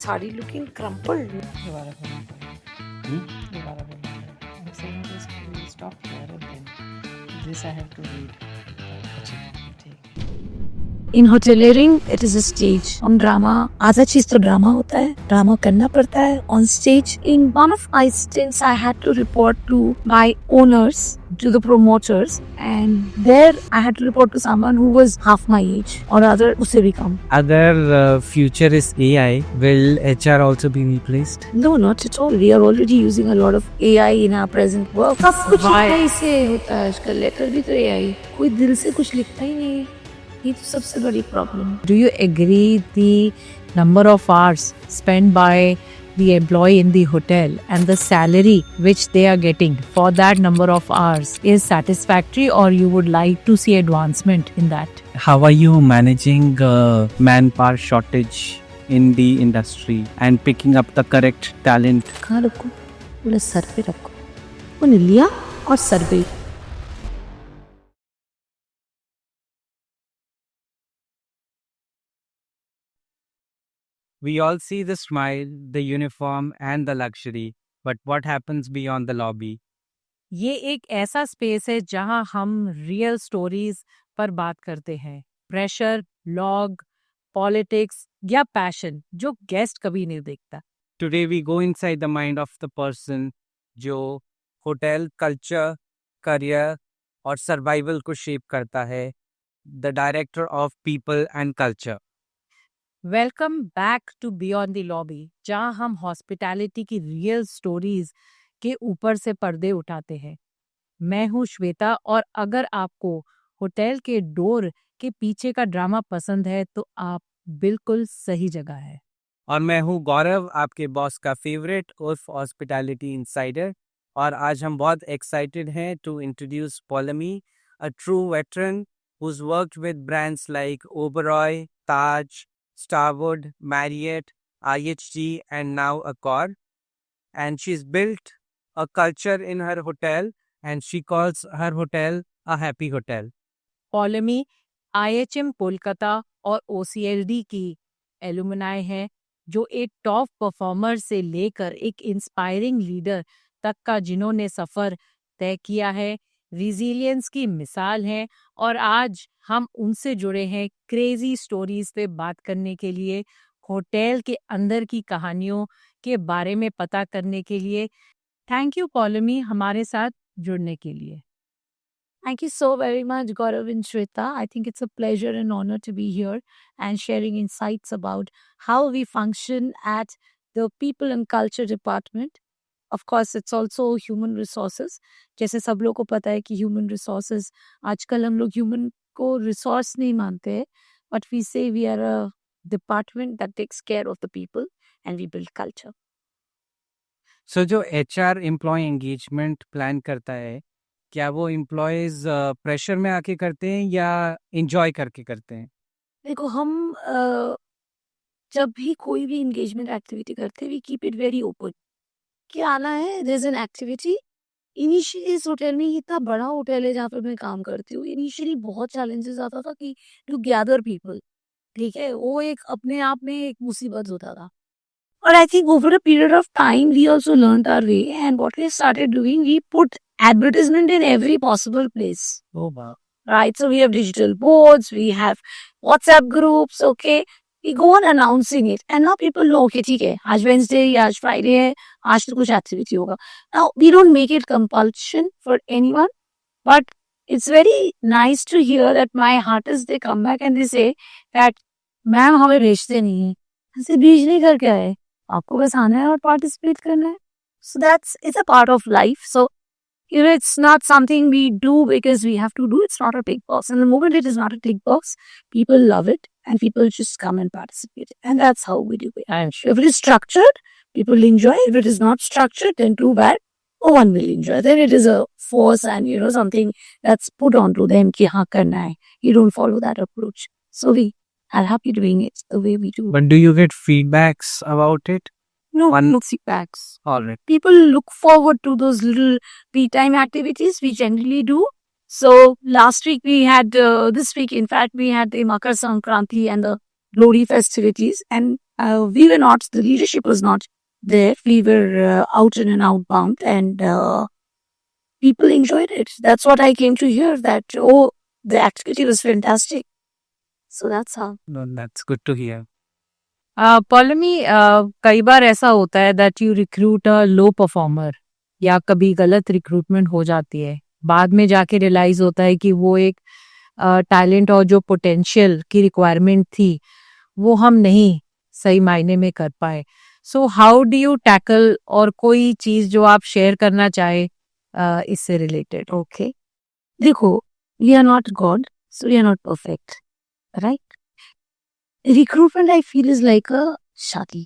Sari looking crumpled. दोबारा बोलना पड़ेगा दोबारा बोलना पड़ेगा I'm saying this we stop here and then this I have to read अच्छा ठीक In hoteliering, it is a stage. On drama, आधा चीज तो ड्रामा होता है. ड्रामा करना पड़ता है on stage. In one of my stints, I had to report to my owners, to the promoters, and there I had to report to someone who was half my age or rather उससे भी कम. Other future is AI. Will HR also be replaced? No, not at all. We are already using a lot of AI in our present work. सब कुछ AI से होता है. आजकल letter भी तो AI. कोई दिल से कुछ लिखता ही नहीं. ये तो सबसे बड़ी problem. Do you agree the number of hours spent by the employee in the hotel and the salary which they are getting for that number of hours is satisfactory, or you would like to see advancement in that? How are you managing manpower shortage in the industry and picking up the correct talent? कहाँ रखो? बोले sir पे रखो. उन्हें लिया और sir पे. We all see the smile, the uniform, and the luxury, but what happens beyond the lobby? ये एक ऐसा स्पेस है जहां हम रियल स्टोरीज पर बात करते हैं. प्रेशर, लॉग, पॉलिटिक्स या पैशन जो गेस्ट कभी नहीं देखता. Today we go inside the mind of the person जो होटल कल्चर, करियर और सर्वाइवल को शेप करता है, the director of people and culture. Welcome back to beyond the lobby, जहां हम हॉस्पिटैलिटी की रियल स्टोरीज के ऊपर से पर्दे उठाते हैं. मैं हूं श्वेता, और अगर आपको होटल के डोर के पीछे का ड्रामा पसंद है तो आप बिल्कुल सही जगह है. और मैं हूँ गौरव, आपके बॉस का फेवरेट उर्फ हॉस्पिटैलिटी इंसाइडर. और आज हम बहुत एक्साइटेड हैं to introduce Paulami, a true veteran who's worked with brands like Oberoi, Taj, Starwood, Marriott, IHG, and now Accor. And she's built a culture in her hotel, and she calls her hotel a happy hotel. Paulami IHM Kolkata और OCLD की alumni है, जो एक top performer से लेकर एक inspiring leader तक का जिन्होंने सफर तय किया है, रिजिलियंस की मिसाल है. और आज हम उनसे जुड़े हैं क्रेजी स्टोरीज पे बात करने के लिए, होटल के अंदर की कहानियों के बारे में पता करने के लिए. थैंक यू पॉलमी हमारे साथ जुड़ने के लिए. Thank you so very much, Gaurav and Shweta. I think it's a pleasure and honor to be here and sharing insights about how we function at the People and Culture Department. Of course, it's also human resources. जैसे सब लोग को पता है कि human resources, आजकल हम लोग human को resource नहीं मानते हैं, but we say we are a department that takes care of the people and we build culture. सो जो HR एम्प्लॉय एंगेजमेंट प्लान करता है, क्या वो एम्प्लॉयज प्रेशर में आके करते हैं या एंजॉय करके करते हैं? देखो, हम जब भी कोई भी इंगेजमेंट एक्टिविटी करते हैं, we keep it very open. क्या आना है, there is an activity. Initially इस होटल में, इतना बड़ा होटल है जहाँ पे मैं काम करती हूँ, इनिशियली बहुत चैलेंजेस आता था कि टू गैदर पीपल. ठीक है, वो एक अपने आप में एक मुसीबत होता था. और I think over a period of time we also learn our way, and what we started doing, we put advertisement in every possible place. Oh wow. Right, so we have digital boards, we have WhatsApp groups. Okay, we go on announcing it, and now people know, okay, ठीक है, आज Wednesday या आज Friday है, आज तो कुछ activity होगा. Now we don't make it compulsion for anyone, but it's very nice to hear that my artists, they come back and they say that ma'am हमें भेजते नहीं है. ऐसे भेजने का क्या है, आपको बस आना है और participate करना है. So it's a part of life. So it's not something we do because we have to do. It's not a tick box. And the moment it is not a tick box, people love it and people just come and participate. And that's how we do it. And if it is structured, people enjoy. If it is not structured, then too bad. No one will enjoy. Then it is a force and, something that's put onto them. Ki haan karna hai. You don't follow that approach. So we are happy doing it the way we do. But do you get feedbacks about it? No, One- no feedbacks. All right. People look forward to those little tea time activities we generally do. So last week we had, this week in fact, we had the Makar Sankranti and the Lodi festivities. And We were not, the leadership was not there. We were out in and outbound, and people enjoyed it. That's what I came to hear, that, oh, the activity was fantastic. So that's how. No, that's good to hear. Paulami कई बार ऐसा होता है that you recruit a low performer या कभी गलत recruitment हो जाती है, बाद में जाके रियलाइज होता है कि वो एक टैलेंट और जो पोटेंशियल की रिक्वायरमेंट थी वो हम नहीं सही मायने में कर पाए. So how do you tackle, और कोई चीज जो आप शेयर करना चाहे इससे रिलेटेड? Okay. देखो, we are not God, so we are not perfect. Right? Recruitment, I feel, is like a शादी.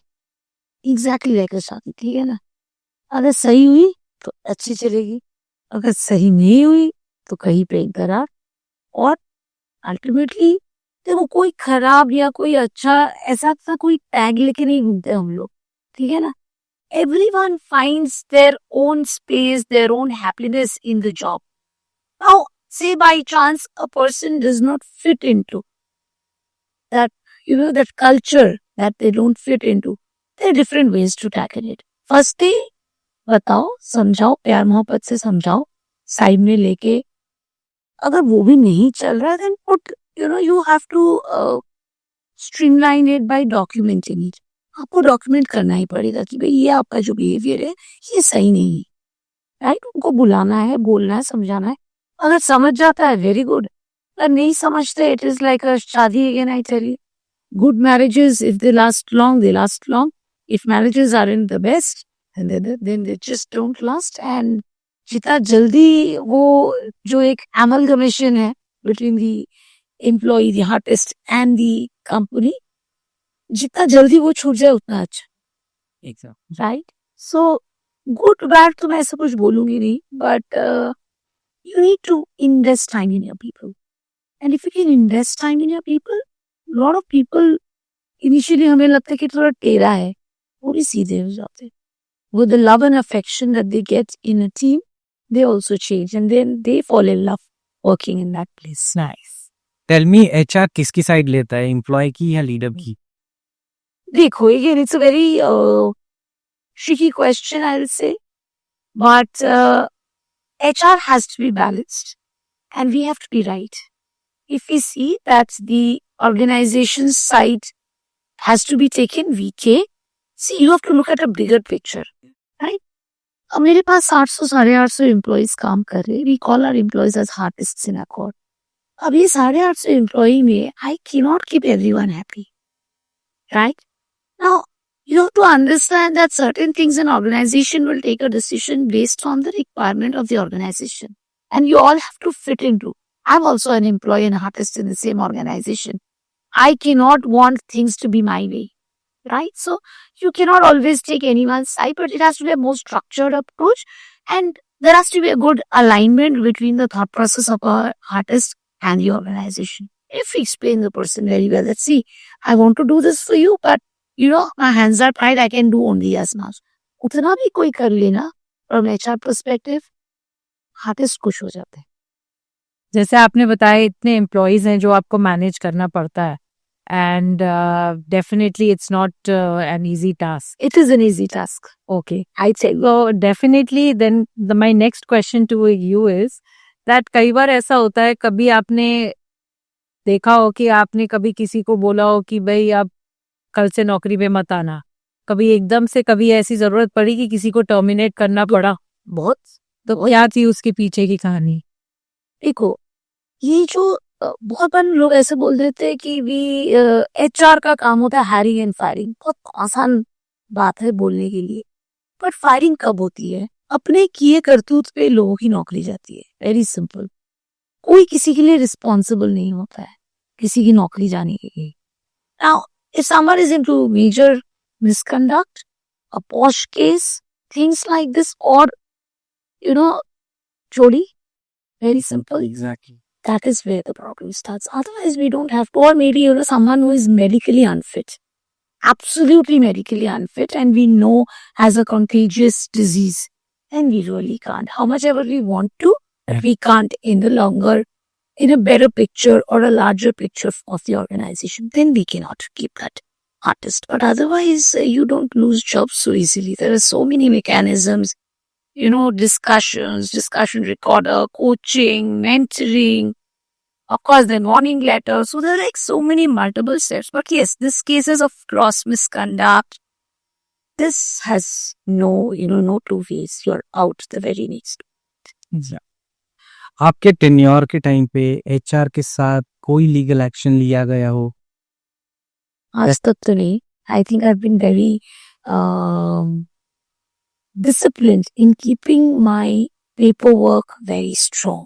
Exactly like a शादी. ठीक है ना? अगर सही हुई तो अच्छी चलेगी, अगर सही नहीं हुई तो कहीं पे एक दरार. और अल्टीमेटली देखो, कोई खराब या कोई अच्छा ऐसा सा कोई टैग लेके नहीं घूमते हम लोग. ठीक है ना? Everyone finds their own space, their own happiness in the job. Now, say by chance a person does not fit into that, that culture, that they don't fit into. There are different ways to tackle it. First thing, बताओ, समझाओ, प्यार मोहब्बत से समझाओ, side में लेके. अगर वो भी नहीं चल रहा, then put, you have to streamline it by documenting it. आपको डॉक्यूमेंट करना ही पड़ेगा कि भाई ये आपका जो बिहेवियर है ये सही नहीं है. राइट? उनको बुलाना है, बोलना है, समझाना है. अगर समझ जाता है, वेरी गुड. अगर नहीं समझते, it is like a shaadi again. I tell you, good marriages, if they last long, they last long. If marriages aren't the best, then they just don't last. And जितना जल्दी वो जो एक amalgamation है between the employee, the artist and the company, जितना जल्दी वो छूट जाए उतना अच्छा. Exactly. Right? So good bad तो मैं ऐसा कुछ बोलूंगी नहीं, but you need to invest time in your people. And if you can invest time in your people, lot of people initially हमें लगता है कि थोड़ा टेढ़ा है, वो भी सीधे हो जाते हैं. With the love and affection that they get in a team, they also change, and then they fall in love working in that place. Nice. Tell me, HR किसकी साइड लेता है, एम्प्लॉय की या लीडर की? देखो, again, it's a very tricky question, I'll say, but HR has to be balanced, and we have to be right. If we see that the organization's side has to be taken, VK, see, you have to look at a bigger picture, right? अब मेरे पास 800 850 employees काम कर रहे हैं. We call our employees as artists in Accord. अब ये 850 employee में I cannot keep everyone happy, right? Now, you have to understand that certain things in organization will take a decision based on the requirement of the organization, and you all have to fit into. I'm also an employee and artist in the same organization. I cannot want things to be my way, right? So you cannot always take anyone's side, but it has to be a more structured approach, and there has to be a good alignment between the thought process of our artist and the organization. If we explain the person very well, let's see, I want to do this for you, but my hands are tied, I can do only as much. उतना भी कोई कर लेना, from HR perspective, artist खुश हो जाते हैं. जैसे आपने बताया इतने एम्प्लॉयज हैं जो आपको मैनेज करना पड़ता है, and definitely it's not an easy task. It is an easy task. Okay, I'd say. so definitely then my next question to you is that कई बार ऐसा होता है, कभी आपने देखा हो कि आपने कभी किसी को बोला हो कि भाई आप कल से नौकरी पे मत आना, कभी एकदम से कभी ऐसी जरूरत पड़ी कि किसी को टर्मिनेट करना पड़ा, बहुत. तो क्या थी उसके पीछे की कहानी? देखो, ये जो बहुत बार लोग ऐसे बोल देते हैं कि HR का काम होता है हायरिंग एंड फायरिंग. बहुत आसान बात है बोलने के लिए, बट फायरिंग कब होती है? अपने किए करतूत पे लोगों की नौकरी जाती है. Very simple. कोई किसी के लिए रिस्पॉन्सिबल नहीं होता है किसी की नौकरी जाने के लिए. Now if someone is into major misconduct, a posh case, things like this, or chori, very simple. Exactly. That is where the problem starts. Otherwise, we don't have to. Or maybe someone who is medically unfit, absolutely medically unfit, and we know has a contagious disease, and we really can't. How much ever we want to, we can't in a better picture or a larger picture of the organization. Then we cannot keep that artist. But otherwise, you don't lose jobs so easily. There are so many mechanisms, discussion recorder, coaching, mentoring, of course, then warning letter. So there are like so many multiple steps. But yes, this cases of gross misconduct, this has no two ways. You're out the very next. आपके tenure के time पे HR के साथ कोई legal action लिया गया हो? आज तक तो नहीं. I think I've been very disciplined in keeping my paperwork very strong.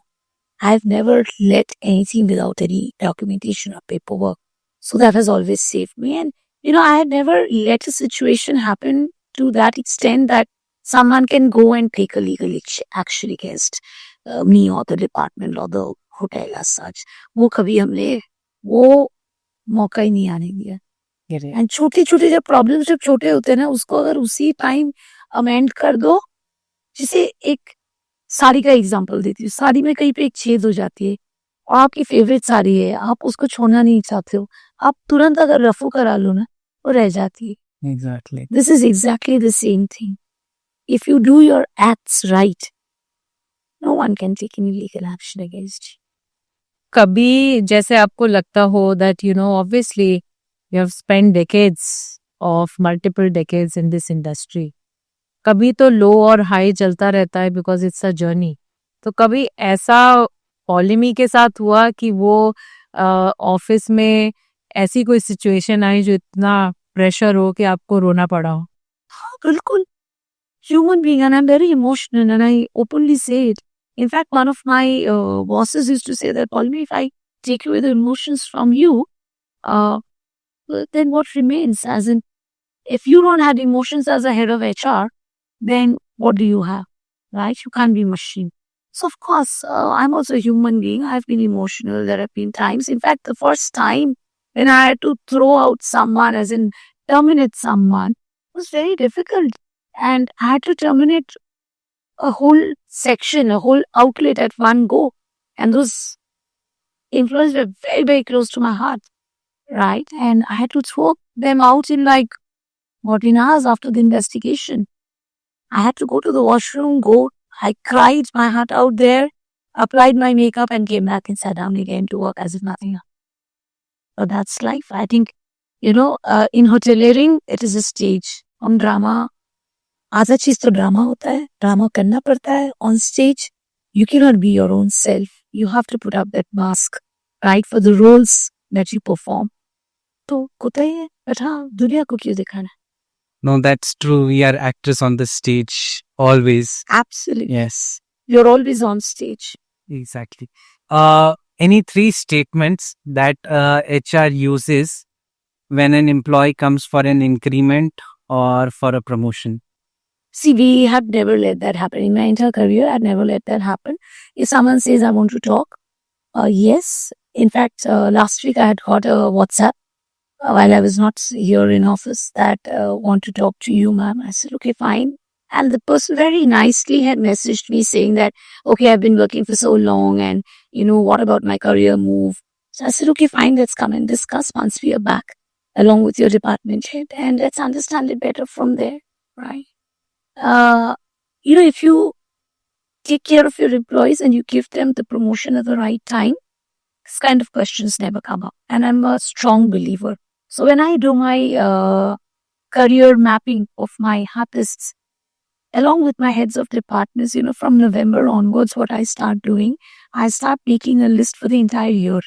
I've never let anything without any documentation or paperwork. So that has always saved me. And, I had never let a situation happen to that extent that someone can go and take a legal action against me or the department or the hotel as such. वो कभी हमने वो मौका ही नहीं आने दिया. And छोटे छोटे जब प्रॉब्लम जब छोटे होते हैं ना, उसको अगर उसी टाइम अमेंड कर दो. जैसे एक साड़ी का एग्जांपल देती हूँ. साड़ी में कहीं पे एक छेद हो जाती है और आपकी फेवरेट साड़ी है, आप उसको छोड़ना नहीं चाहते हो, आप तुरंत अगर रफू करा लो ना, वो रह जाती है. Exactly. This is exactly the same thing. If you do your acts right, no one can take any legal action against you. कभी जैसे आपको लगता हो that obviously you have spend decades of multiple decades in this industry, कभी तो लो और high चलता रहता है बिकॉज इट्स अ जर्नी. तो कभी ऐसा पॉलिमी के साथ हुआ कि वो ऑफिस में ऐसी कोई सिचुएशन आई जो इतना प्रेशर हो कि आपको रोना पड़ा हो? बिल्कुल. Human being, and I'm very emotional, and I openly say it. In fact, one of my bosses used to say that, Paulmi, if I take away the emotions from you, then what remains? As in, if you don't have emotions as a head of HR, then what do you have? Right? You can't be a machine. So, of course, I'm also a human being. I've been emotional. There have been times. In fact, the first time when I had to throw out someone, as in terminate someone, was very difficult. And I had to terminate a whole section, a whole outlet at one go. And those employees were very, very close to my heart. Right? And I had to throw them out in 14 hours after the investigation. I had to go to the washroom, I cried my heart out there, applied my makeup and came back and sat down again to work as if nothing happened. But that's life. I think, in hoteliering, it is a stage. On drama, आधा चीज तो drama होता है, drama करना पड़ता है on stage. You can not be your own self. You have to put up that mask, right, for the roles that you perform. तो होता ही है, बट हाँ, दुनिया को क्यों दिखाना? No, that's true. We are actors on the stage always. Absolutely. Yes, You're always on stage. exactly. Any three statements that HR uses when an employee comes for an increment or for a promotion? See, we have never let that happen. In my entire career, I've never let that happen. If someone says, I want to talk, yes. In fact, last week I had got a WhatsApp while I was not here in office that want to talk to you, ma'am. I said, okay, fine. And the person very nicely had messaged me saying that, okay, I've been working for so long and, what about my career move? So I said, okay, fine, let's come and discuss once we are back along with your department head and let's understand it better from there, right? If you take care of your employees and you give them the promotion at the right time, this kind of questions never come up. And I'm a strong believer. So when I do my career mapping of my artists, along with my heads of departments, from November onwards, what I start doing, I start making a list for the entire year.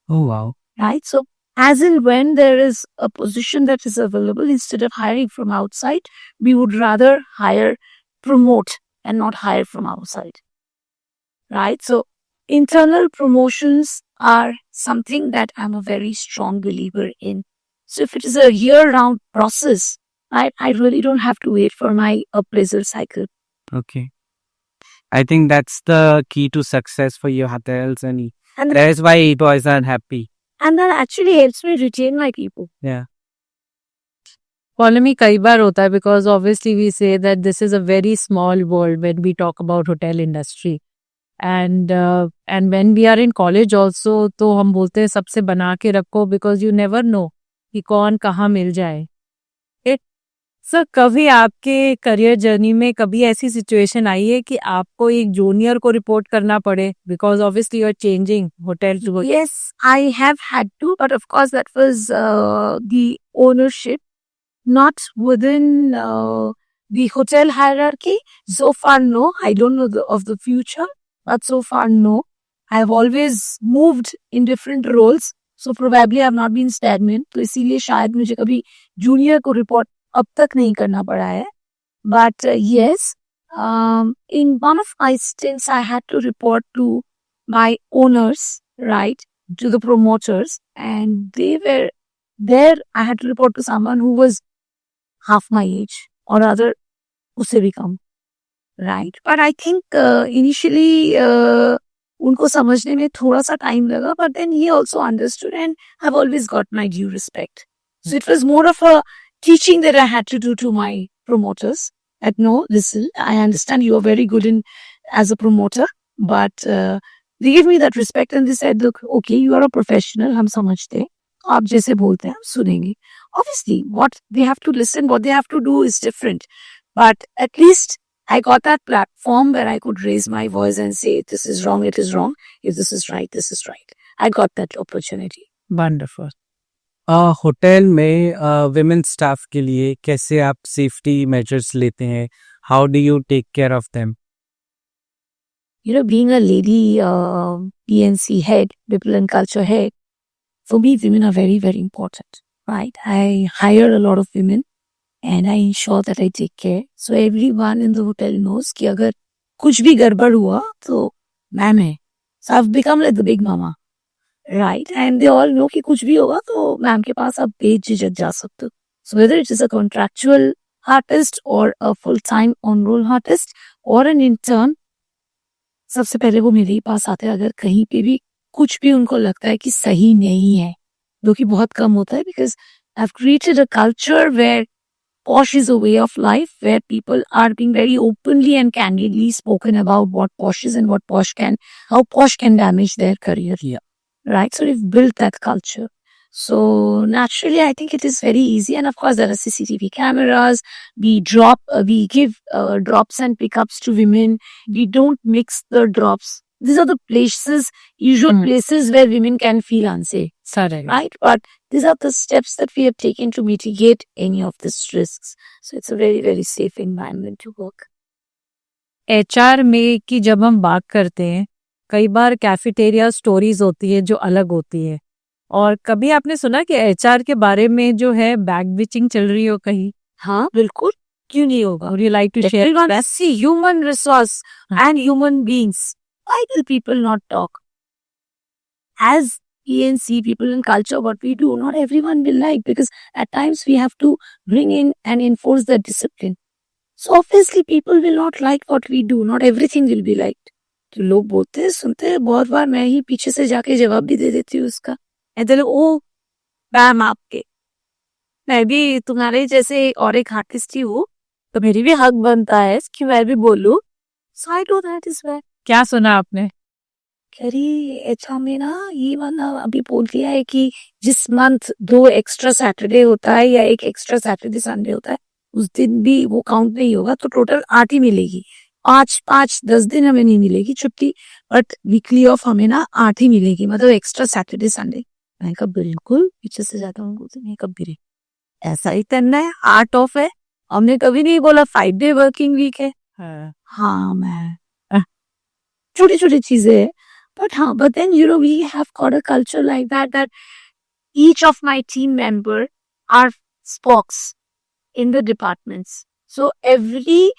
Oh, wow. Right? So as in when there is a position that is available, instead of hiring from outside, we would rather promote and not hire from outside. Right? So internal promotions are something that I'm a very strong believer in. So if it is a year-round process, I really don't have to wait for my appraisal cycle. Okay. I think that's the key to success for your hotels, and And that is why employees are happy. And that actually helps me retain my people. Yeah. Polemy कई बार होता है because obviously we say that this is a very small world when we talk about hotel industry. And when we are in college also, तो हम बोलते हैं सबसे बना के रखो because you never know कि कौन कहाँ मिल जाए। सर, कभी आपके करियर जर्नी में कभी ऐसी सिचुएशन आई है कि आपको एक जूनियर को रिपोर्ट करना पड़े, because obviously you are changing hotel to Yes, I have had to, but of course that was the ownership, not within the hotel hierarchy. So far, no. I don't know of the future, but so far, no. I have always moved in different roles, so probably I have not been stagnant. तो इसीलिए शायद मुझे कभी junior को report अब तक नहीं करना पड़ा है. But yes, in one of my stints, I had to report to my owners, right, to the promoters, and they were there. I had to report to someone who was half my age, or rather, उससे भी कम, right? But I think initially उनको समझने में थोड़ा सा time लगा, but then he also understood, and I've always got my due respect. So it was more of a teaching that I had to do to my promoters. That no, listen, I understand you are very good in as a promoter, but they gave me that respect and they said, look, okay, you are a professional, हम समझते हैं, आप जैसे बोलते हैं हम सुनेंगे. Obviously, what they have to listen, what they have to do is different, but at least I got that platform where I could raise my voice and say, this is wrong, it is wrong. If this is right, this is right. I got that opportunity. Wonderful. Hotel में women staff के लिए कैसे आप safety measures लेते हैं? How do you take care of them? You know, being a lady PNC head, people and culture head, for me, women are very, very important, right? I hire a lot of women and I ensure that I take care. So everyone in the hotel knows कि अगर कुछ भी गड़बड़ हुआ तो ma'am है. So I've become like the big mama, right? And they all know कि कुछ भी होगा तो मैम के पास आप बेझिझक जा सकते हो. So whether it is a contractual artist or a full-time on-roll artist or an intern, सबसे पहले वो मेरे ही पास आते हैं अगर कहीं पे भी कुछ भी उनको लगता है कि सही नहीं है, जो कि बहुत कम होता है, because I've created a culture where posh is a way of life, where people are being very openly and candidly spoken about what posh is and what posh can, how posh can damage their career. Yeah. Right? So we've built that culture. So naturally, I think it is very easy. And of course, there are CCTV cameras. We give drops and pickups to women. We don't mix the drops. These are the usual places where women can feel unsafe. Right? But these are the steps that we have taken to mitigate any of these risks. So it's a very, very safe environment to work. HR में की जब हम बात करते हैं, कई बार cafeteria stories होती है जो अलग होती है, और कभी आपने सुना कि HR के बारे में जो है बैक बिचिंग चल रही हो कहीं? हाँ, बिल्कुल. क्यों नहीं होगा? Would you like to share? Everyone, see, human resource and human beings. Why do people not talk? As PNC, people in culture, what we do, not everyone will like, because at times we have to bring in and enforce the discipline. So obviously people will not like what we do. Not everything will be liked. तो लोग बोलते हैं, सुनते हैं, बहुत बार मैं ही पीछे से जाके जवाब भी दे देती हूँ उसका. ऐसे ओ मैम आपके, मैं भी तुम्हारे जैसे और एक आर्टिस्ट ही हूँ, तो मेरी भी हक बनता है कि मैं भी बोलूँ. So I do that as well. क्या सुना आपने? करी एचआर में ना ये वाला अभी बोल दिया है कि जिस मंथ 2 एक्स्ट्रा सैटरडे होता है या एक एक्स्ट्रा सैटरडे संडे होता है, उस दिन भी वो काउंट नहीं होगा, तो टोटल 8 ही मिलेगी. 5-10 दिन हमें नहीं मिलेगी छुट्टी, बट वीकली ऑफ हमें ना 8 ही मिलेगी, मतलब एक्स्ट्रा सैटरडे संडे. मैं कब बिल्कुल पीछे से जाता हूँ, नहीं कब भी ऐसा ही करना है, 8 ऑफ है. हमने कभी नहीं बोला 5 डे वर्किंग वीक है. हाँ मैं छोटी छोटी चीजें है. But then, we have got a culture like that each of my team member are spokes in the departments. So every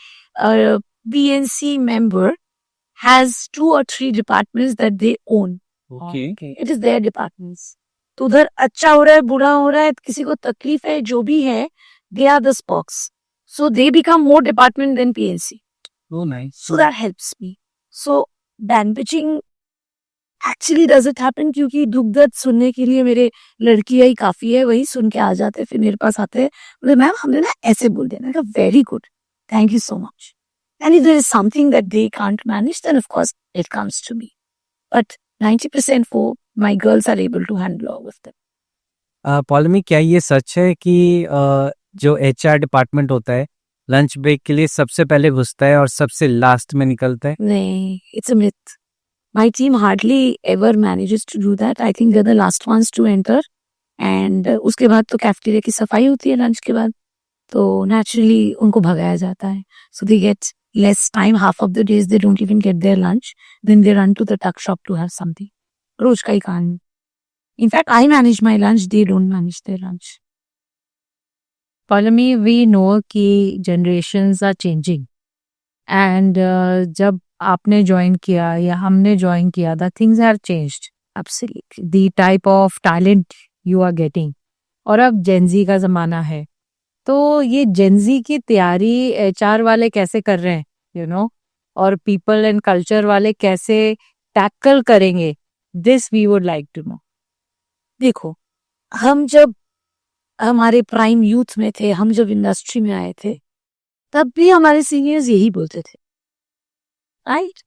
BNC member has 2 or 3 departments that they own. Okay. It is their departments. तो उधर अच्छा हो रहा है, बुरा हो रहा है, किसी को तकलीफ है, जो भी है, they are the spokes. So they become more department than PNC. Oh, nice. So that helps me. So band pitching actually does it happen, क्योंकि दुख दर्द सुनने के लिए मेरे लड़कियां ही काफी है, वही सुन के आ जाते, फिर मेरे पास आते हैं, बोले मैम हमने ना ऐसे बोल देना. Very good, thank you so much. And if there is something that they can't manage, then of course it comes to me, but 90% वो my girls are able to handle all of them. Paulami, क्या ये सच है कि जो HR department होता है lunch break के लिए सबसे पहले घुसता है और सबसे लास्ट में निकलता है? नहीं, it's a myth. My team hardly ever manages to do that. I think they're the last ones to enter. And उसके बाद तो कैफेटेरिया की सफाई होती है लंच के बाद, तो naturally उनको भगाया जाता है. So they get less time. Half of the days they don't even get their lunch. Then they run to the tuck shop to have something. रोज का ही कहानी. In fact, I manage my lunch. They don't manage their lunch. Palami, we know कि generations are changing and जब आपने join किया या हमने join किया, the things have changed. Absolutely. The type of talent you are getting. और अब Gen Z का ज़माना है, तो ये Gen Z की तैयारी HR वाले कैसे कर रहे हैं, you know, और people and culture वाले कैसे tackle करेंगे, this we would like to know. देखो, हम जब हमारे प्राइम यूथ में थे, हम जब इंडस्ट्री में आए थे, तब भी हमारे सीनियर्स यही बोलते थे, right?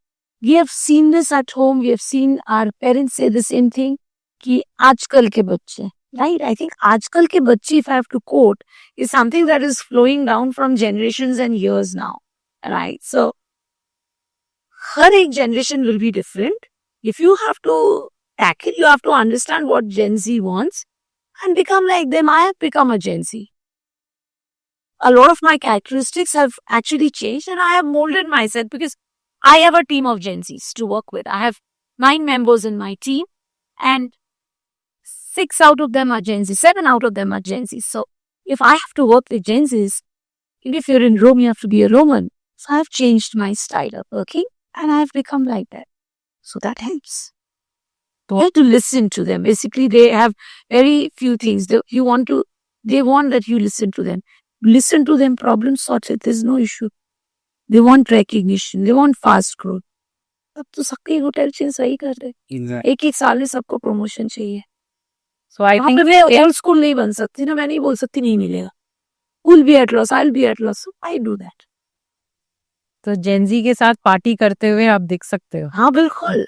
We have seen this at home, we have seen our parents से द सेम थिंग कि आजकल के बच्चे, राइट? आई थिंक आजकल के बच्चे, if I have to quote, is something that is flowing down from generations and years now, right? So हर एक generation will be different. If you have to tackle, you have to understand what Gen Z wants and become like them. I have become a Gen Z. A lot of my characteristics have actually changed and I have molded myself because I have a team of Gen Zs to work with. I have 9 members in my team and 6 out of them are Gen Z, 7 out of them are Gen Z. So if I have to work with Gen Zs, and if you're in Rome, you have to be a Roman. So I have changed my style of working and I have become like that. So that helps. You have to listen to them. Basically, they have very few things. They want that you listen to them. Listen to them, problem sorted. There's no issue. They want recognition. They want fast growth. अब तो सबके hotel chain सही कर रहे. एक साल में सबको प्रमोशन चाहिए. So I think मैं ओल्ड स्कूल नहीं बन सकती ना, मैं नहीं बोल सकती नहीं मिलेगा. Will be at loss, I'll be at loss. So I do that. तो Gen Z के साथ पार्टी करते हुए आप दिख सकते हो. हाँ बिल्कुल.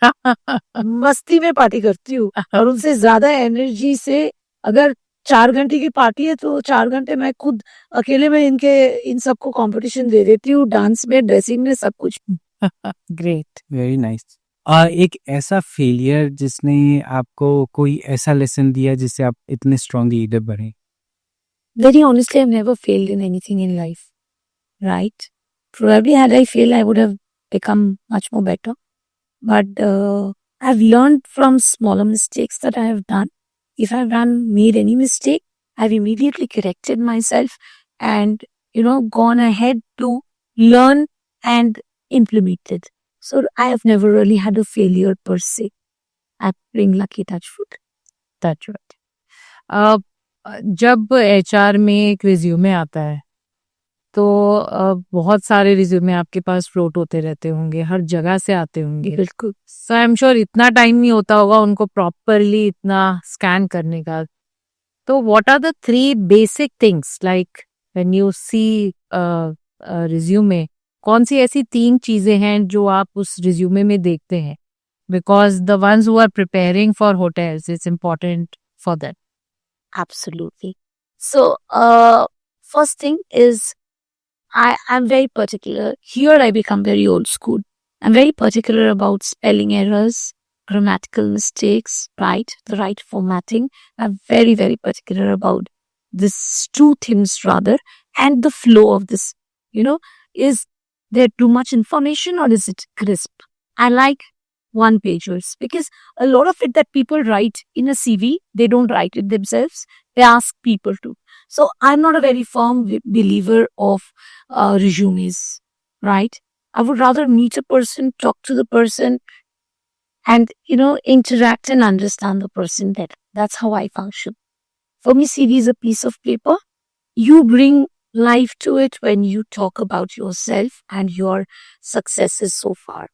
मस्ती में पार्टी करती हूँ और उनसे ज्यादा एनर्जी से. अगर 4 घंटे की पार्टी है तो 4 घंटे मैं खुद अकेले में इन सबको कंपटीशन दे देती हूँ, डांस में, ड्रेसिंग में, सब कुछ. ग्रेट. Very nice. एक ऐसा फेलियर जिसने आपको कोई ऐसा लेसन दिया जिससे आप इतने स्ट्रॉन्ग लीडर बने? Very honestly, I've never failed in anything in life, right? Probably had I failed, I would have become much more better. But I've learned from smaller mistakes that I have done. If I've made any mistake, I've immediately corrected myself and, gone ahead to learn and implement it. So I have never really had a failure per se. I bring lucky touch wood. That's right. जब HR में एक resume आता है तो बहुत सारे resume आपके पास float होते रहते होंगे, हर जगह से आते होंगे. बिल्कुल. सो आई एम श्योर इतना टाइम नहीं होता होगा उनको प्रॉपरली इतना स्कैन करने का. तो what are the 3 basic things like when you see resume, कौन सी ऐसी 3 चीजें हैं जो आप उस रिज्यूमे में देखते हैं? Because the ones who are preparing for hotels, it's important for that. Absolutely. So, first thing is I'm very particular. Here I become very old school. I'm very particular about spelling errors, grammatical mistakes, right? The right formatting. I'm very, very particular about this 2 things rather. And the flow of this, is there too much information or is it crisp? I like one-pagers because a lot of it that people write in a CV, they don't write it themselves. They ask people to. So I'm not a very firm believer of resumes, right? I would rather meet a person, talk to the person, and interact and understand the person better. That's how I function. For me, CV is a piece of paper. You bring life to it when you talk about yourself and your successes so far.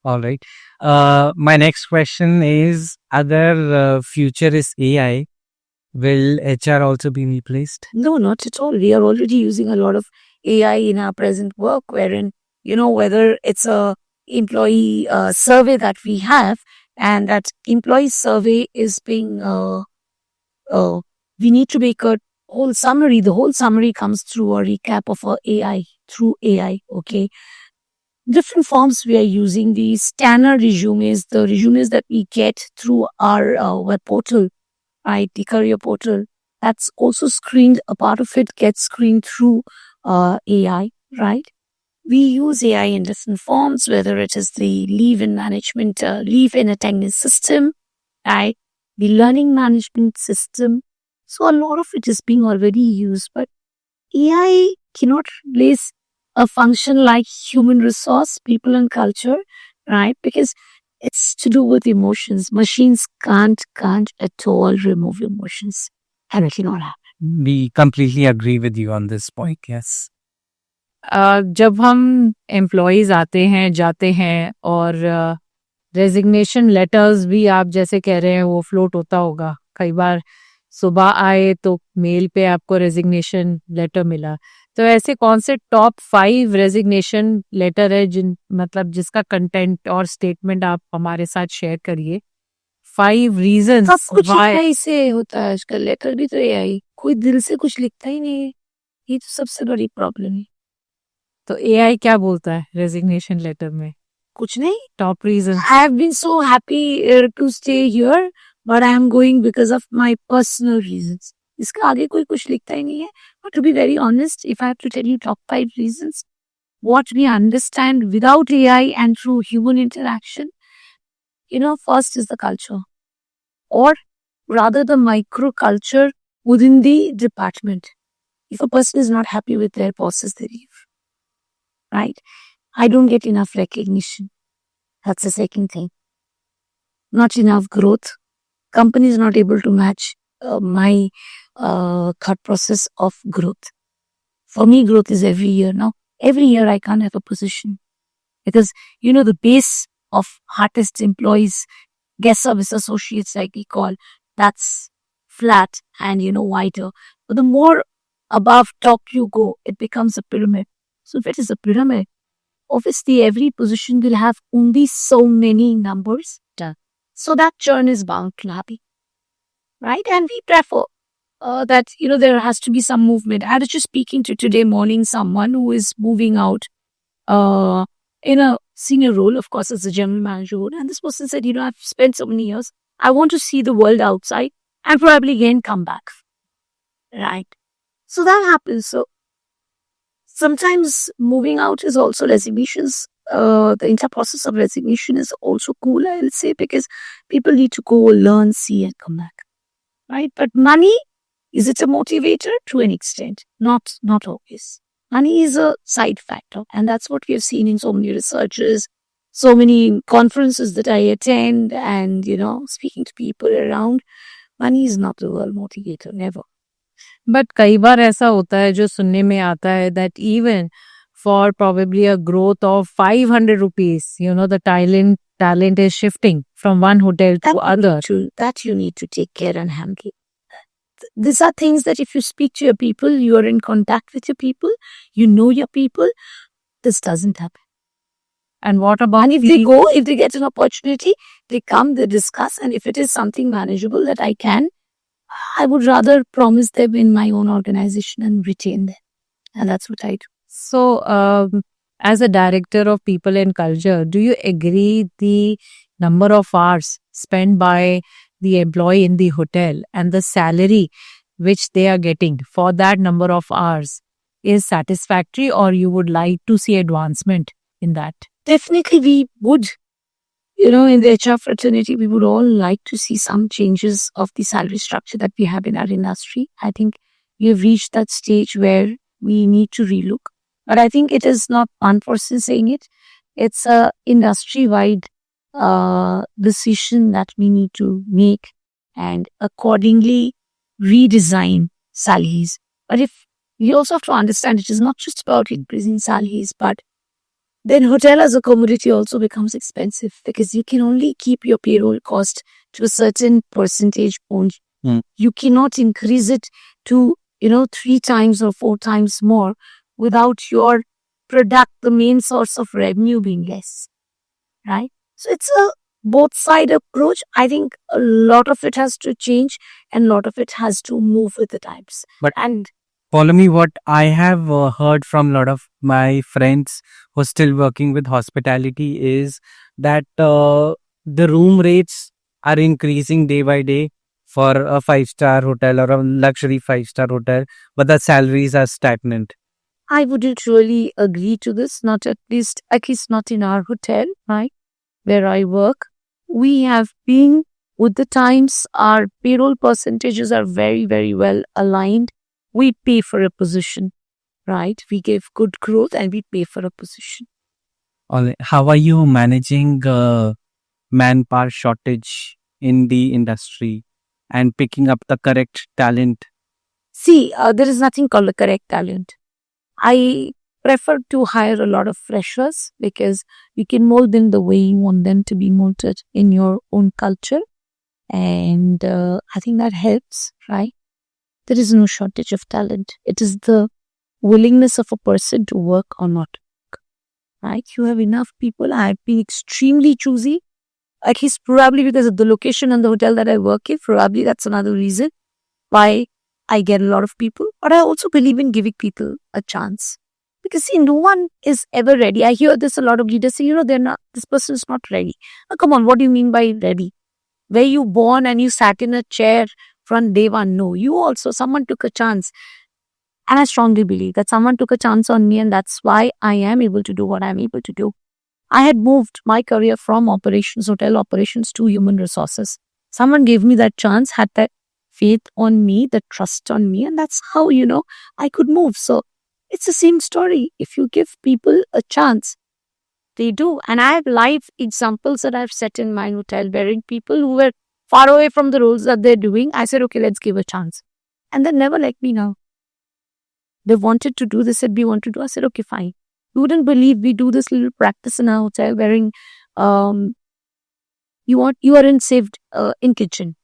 All right. My next question is, other future is AI. Will HR also be replaced? No, not at all. We are already using a lot of AI in our present work, wherein, whether it's a employee survey that we have, and that employee survey is being we need to make a whole summary. The whole summary comes through a recap of our AI, through AI, okay? Different forms we are using, the scanner resumes, the resumes that we get through our web portal, right? The career portal, that's also screened. A part of it gets screened through AI, right? We use AI in different forms, whether it is the leave in management, leave in attendance system, right? The learning management system. So a lot of it is being already used, but AI cannot replace a function like human resource, people and culture, right? Because it's to do with emotions. Machines can't at all remove emotions. And it cannot happen. We completely agree with you on this point. Yes. जब हम employees आते हैं जाते हैं और resignation letters भी आप जैसे कह रहे हैं वो फ्लोट होता होगा कई बार सुबह आए तो मेल पे आपको रेजिग्नेशन लेटर मिला तो ऐसे कौन से टॉप 5 रेजिग्नेशन लेटर है जिन मतलब जिसका कंटेंट और स्टेटमेंट आप हमारे साथ शेयर करिए 5 रीजंस सब कुछ AI से होता है आजकल, लेटर भी तो AI, कोई दिल से कुछ लिखता ही नहीं है, ये तो सबसे बड़ी प्रॉब्लम है। तो एआई क्या बोलता है रेजिग्नेशन लेटर में कुछ नहीं, top reason I have been so happy to stay here, but I am going because of my personal reasons. इसके आगे कोई कुछ लिखता ही नहीं है. But to be very honest, if I have to tell you top 5 reasons, what we understand without AI and through human interaction, first is the culture, or rather the micro culture within the department. If a person is not happy with their bosses, they leave. Right? I don't get enough recognition. That's the second thing. Not enough growth. Company is not able to match my thought process of growth. For me, growth is every year now. Every year I can't have a position. Because, the base of hardest employees, guest service associates like we call, that's flat and, wider. But the more above top you go, it becomes a pyramid. So if it is a pyramid, obviously every position will have only so many numbers done. So that churn is bound to happen. Right? And we prefer that, there has to be some movement. I was just speaking to today morning someone who is moving out in a senior role, of course, as a general manager role. And this person said, I've spent so many years. I want to see the world outside and probably again come back. Right? So that happens. So sometimes moving out is also resignations. The entire process of resignation is also cool, I'll say, because people need to go learn, see, and come back. Right? But money, is it a motivator? To an extent. Not always. Money is a side factor. And that's what we have seen in so many researches, so many conferences that I attend and, speaking to people around. Money is not the real motivator, never. But कई बार ऐसा होता है जो सुनने में आता है that even for probably a growth of 500 rupees, the talent is shifting from one hotel to other. That you need to take care and handle. These are things that if you speak to your people, you are in contact with your people, you know your people, this doesn't happen. And what about if they get an opportunity, they come, they discuss, and if it is something manageable that I would rather promise them in my own organization and retain them. And that's what I do. So, as a director of people and culture, do you agree the number of hours spent by the employee in the hotel and the salary which they are getting for that number of hours is satisfactory, or you would like to see advancement in that? Definitely we would. In the HR fraternity, we would all like to see some changes of the salary structure that we have in our industry. I think we have reached that stage where we need to relook. But I think it is not one person saying it. It's a industry-wide decision that we need to make and accordingly redesign salaries. But if we also have to understand it is not just about increasing salaries, but then hotel as a commodity also becomes expensive because you can only keep your payroll cost to a certain percentage point. You cannot increase it to, 3 times or 4 times more without your product, the main source of revenue, being less. Right? So it's a both side approach. I think a lot of it has to change and a lot of it has to move with the times. But- And Follow me. What I have heard from a lot of my friends who are still working with hospitality is that the room rates are increasing day by day for a 5-star hotel or a luxury 5-star hotel, but the salaries are stagnant. I wouldn't really agree to this, not at least not in our hotel, right? Where I work. We have been with the times, our payroll percentages are very, very well aligned. We pay for a position, right? We give good growth and we pay for a position. How are you managing manpower shortage in the industry and picking up the correct talent? See, there is nothing called a correct talent. I prefer to hire a lot of freshers because you can mold them the way you want them to be molded in your own culture. And I think that helps, right? There is no shortage of talent. It is the willingness of a person to work or not work, right? You have enough people. I've been extremely choosy. At least probably because of the location and the hotel that I work in. Probably that's another reason why I get a lot of people. But I also believe in giving people a chance. Because see, no one is ever ready. I hear this a lot of leaders say, this person is not ready. Now, come on, what do you mean by ready? Were you born and you sat in a chair from day one? No, someone took a chance. And I strongly believe that someone took a chance on me and that's why I am able to do what I'm able to do. I had moved my career from hotel operations to human resources. Someone gave me that chance, had that faith on me, the trust on me, and that's how, I could move. So it's the same story. If you give people a chance, they do. And I have live examples that I've set in my hotel wherein people who were far away from the roles that they're doing, I said, okay, let's give a chance. And they never let me know. They wanted to do this, said we want to do. I said, okay, fine. You wouldn't believe we do this little practice in our hotel wherein you are in kitchen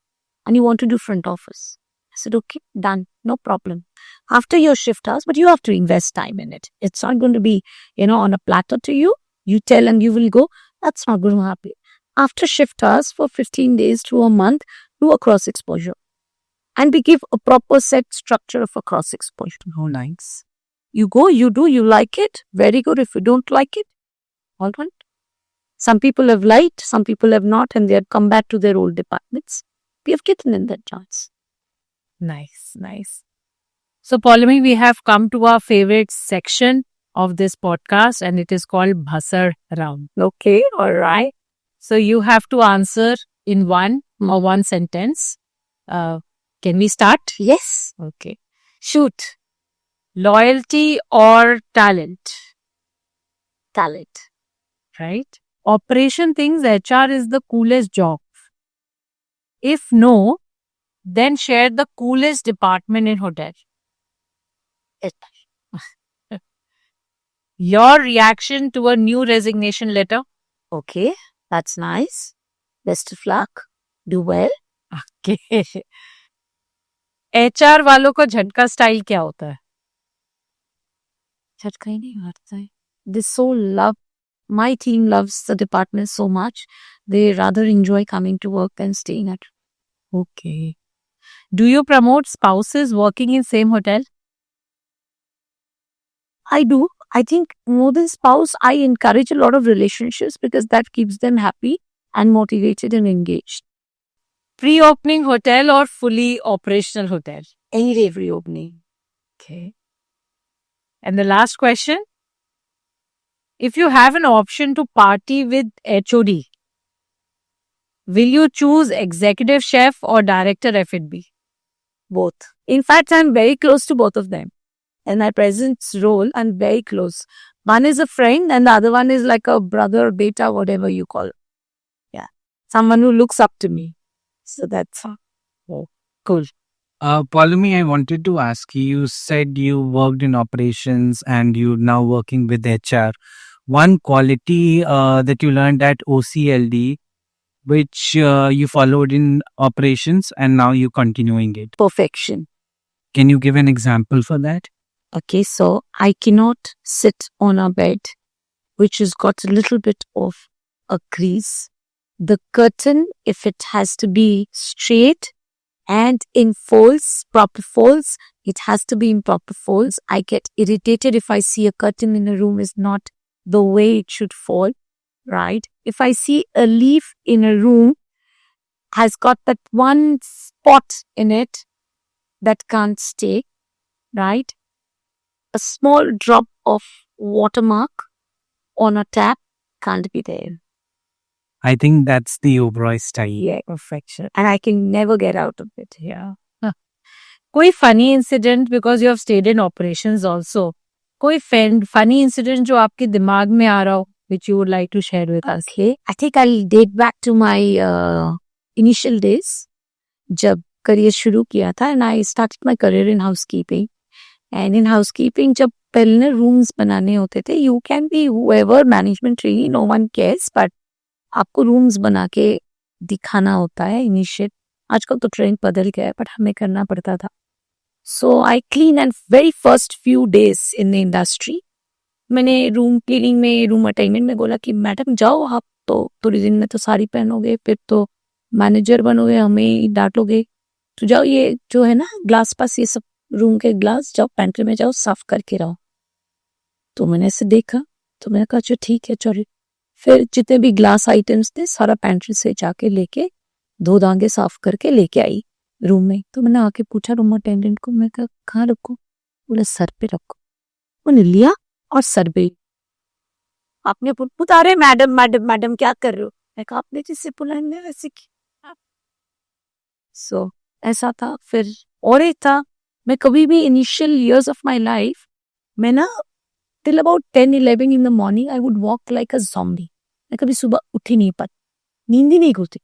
and you want to do front office. I said, okay, done, no problem. After your shift hours, but you have to invest time in it. It's not going to be, on a platter to you. You tell and you will go. That's not going to happen. After shift hours for 15 days to a month, do a cross exposure. And we give a proper set structure of a cross exposure. Oh, nice. You go, you do, you like it. Very good. If you don't like it, all right. Some people have liked, some people have not, and they have come back to their old departments. We have given them that chance. Nice, nice. So, Paulami, we have come to our favorite section of this podcast, and it is called Bhasar Round. Okay, all right. So, you have to answer in one sentence. Can we start? Yes. Okay. Shoot. Loyalty or talent? Talent. Right? Operation thinks HR is the coolest job. If no, then share the coolest department in hotel. Your reaction to a new resignation letter? Okay, that's nice. Best of luck. Do well. Okay. HR वालों को झटका style क्या होता है? झटका ही नहीं मारता है. They so love. My team loves the department so much. They rather enjoy coming to work than staying at. Okay. Do you promote spouses working in same hotel? I do. I think more than spouse, I encourage a lot of relationships because that keeps them happy and motivated and engaged. Pre-opening hotel or fully operational hotel? Any day reopening. Okay. And the last question. If you have an option to party with HOD, will you choose executive chef or director F&B? Both. In fact, I'm very close to both of them. In my present role, I'm very close. One is a friend and the other one is like a brother, beta, whatever you call it. Yeah. Someone who looks up to me. So that's cool. Paulami, I wanted to ask you, you said you worked in operations and you're now working with HR. One quality that you learned at OCLD, which you followed in operations and now you're continuing it. Perfection. Can you give an example for that? Okay, so I cannot sit on a bed which has got a little bit of a crease, the curtain, if it has to be straight and in folds, proper folds, it has to be in proper folds. I get irritated if I see a curtain in a room is not the way it should fall, right? If I see a leaf in a room has got that one spot in it that can't stay, right? A small drop of watermark on a tap can't be there. I think that's the Oberoi style. Yeah, perfection. And I can never get out of it. Yeah. कोई funny incident because you have stayed in operations also. कोई funny incident जो आपके दिमाग में आ रहा हो which you would like to share with us. Okay. I think I'll date back to my initial days. जब career शुरू किया था and I started my career in housekeeping. And in housekeeping जब पहले रूम्स बनाने होते थे, you can be whoever, management really, no one cares, but आपको रूम्स बना के दिखाना होता है इनिशिएट. आजकल तो ट्रेंड बदल गया है, बट हमें करना पड़ता था. So I clean and very first few days in the industry मैंने रूम क्लीनिंग में, रूम अटेंडेंट में बोला कि मैडम जाओ, आप तो थोड़ी दिन में तो साड़ी पहनोगे, फिर तो मैनेजर बनोगे, हमें डांटोगे, तो जाओ ये जो है ना ग्लास पास, ये सब रूम के ग्लास, जाओ पेंट्री में जाओ, साफ करके रहो. तो मैंने ऐसे देखा, तो मैंने कहा अच्छा ठीक है चलो. फिर जितने भी ग्लास आइटम्स थे सारा पेंट्री से जाके लेके धो धागे साफ करके लेके आई रूम में. तो मैंने आके पूछा रूम अटेंडेंट को, मैं कहा कहाँ रखो? बोले सर पे रखो. उन्हें लिया और सर पे आपने पूछा रहे मैडम मैडम मैडम क्या कर रहे हो? मैं कहा आपने जिससे बुलाने वैसे किया. सो ऐसा था. फिर और एक था, मैं कभी भी initial years of my life मैं ना till about 10-11 in the morning I would walk like a zombie. मैं कभी सुबह उठ ही नहीं पाती, नींद ही नहीं खुलती,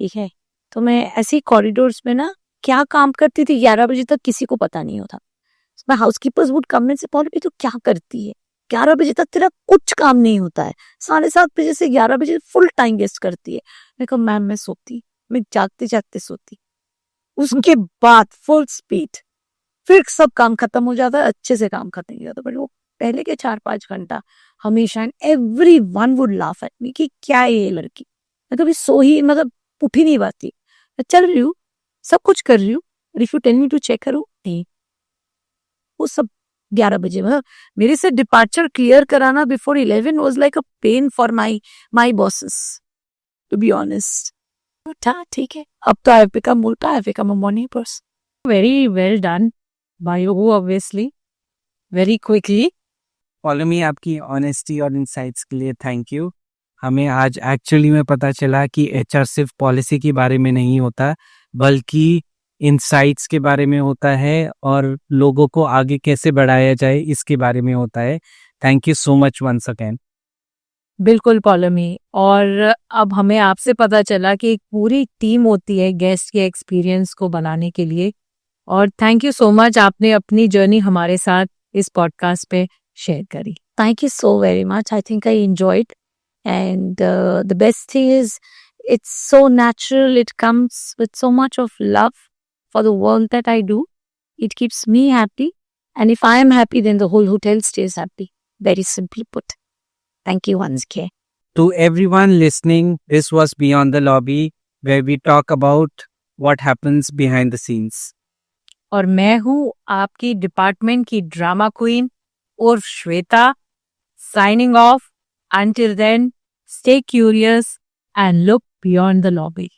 ठीक है. तो मैं ऐसे ही कॉरिडोर्स में ना क्या काम करती थी 11 बजे तक किसी को पता नहीं होता. मैं हाउसकीपर्स वुड कम से पहले तो क्या करती है, 11 बजे तक तेरा कुछ काम नहीं होता है, 7:30 बजे से 11 बजे फुल टाइम वेस्ट करती है. मैं कहा मैम मैं सोती, मैं जागते जागते सोती. उसके बाद फुल स्पीड, फिर सब काम खत्म हो जाता है, अच्छे से काम खत्म हो जाता. बट वो पहले के 4-5 घंटा हमेशा every one would laugh at me कि क्या है ये लड़की. मैं कभी सो ही मतलब उठ ही नहीं पाती. मैं चल रही हूँ, सब कुछ कर रही हूँ, if you tell me to check करो नहीं. वो सब 11 बजे मतलब मेरे से डिपार्चर क्लियर कराना before 11 was like a pain for my bosses, to be honest. ठीक है, अब तो आई बिकम उल्टा, I become a morning person. Very well done by you, obviously. Very quickly. Paulami, आपकी ऑनेस्टी और इनसाइट्स के लिए थैंक यू. हमें आज एक्चुअली में पता चला कि एचआर सिर्फ पॉलिसी के बारे में नहीं होता, बल्कि इनसाइट्स के बारे में होता है और लोगों को आगे कैसे बढ़ाया जाए इसके बारे में होता है. Thank you so much once again. बिल्कुल पॉलमी. और अब हमें आपसे पता चला कि एक पूरी टीम होती है गेस्ट के एक्सपीरियंस को बनाने के लिए. और थैंक यू सो मच, आपने अपनी जर्नी हमारे साथ इस पॉडकास्ट पे शेयर करी. Thank you so very much. I think I enjoyed. And the best thing is, it's so natural. It comes with so much of love for the work that I do. It keeps me happy. And if I am happy, then the whole hotel stays happy. Very simply put. Thank you once again. To everyone listening, this was Beyond the Lobby, where we talk about what happens behind the scenes. और मैं हूँ आपकी department की drama queen उर्फ Shweta, signing off. Until then, stay curious and look beyond the lobby.